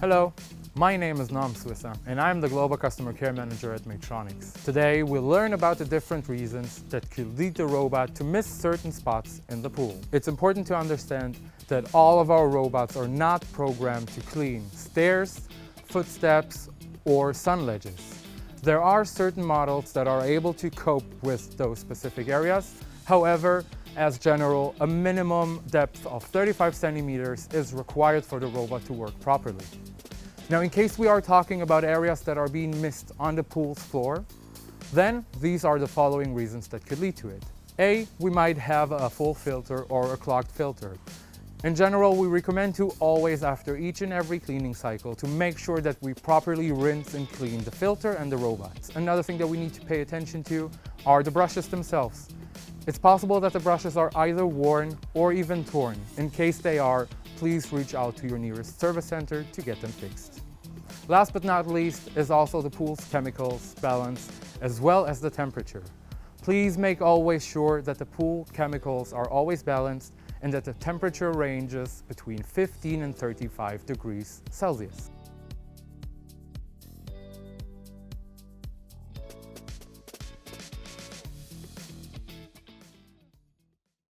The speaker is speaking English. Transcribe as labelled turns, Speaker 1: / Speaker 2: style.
Speaker 1: Hello, my name is Noam Swissa and I'm the Global Customer Care Manager at Maytronics. Today we'll learn about the different reasons that could lead the robot to miss certain spots in the pool. It's important to understand that all of our robots are not programmed to clean stairs, footsteps, or sun ledges. There are certain models that are able to cope with those specific areas. However, as general, a minimum depth of 35 centimeters is required for the robot to work properly. Now, in case we are talking about areas that are being missed on the pool's floor, then these are the following reasons that could lead to it. A, we might have a full filter or a clogged filter. In general, we recommend to always, after each and every cleaning cycle, to make sure that we properly rinse and clean the filter and the robots. Another thing that we need to pay attention to are the brushes themselves. It's possible that the brushes are either worn or even torn. In case they are, please reach out to your nearest service center to get them fixed. Last but not least is also the pool's chemicals balance as well as the temperature. Please make always sure that the pool chemicals are always balanced and that the temperature ranges between 15 and 35 degrees Celsius.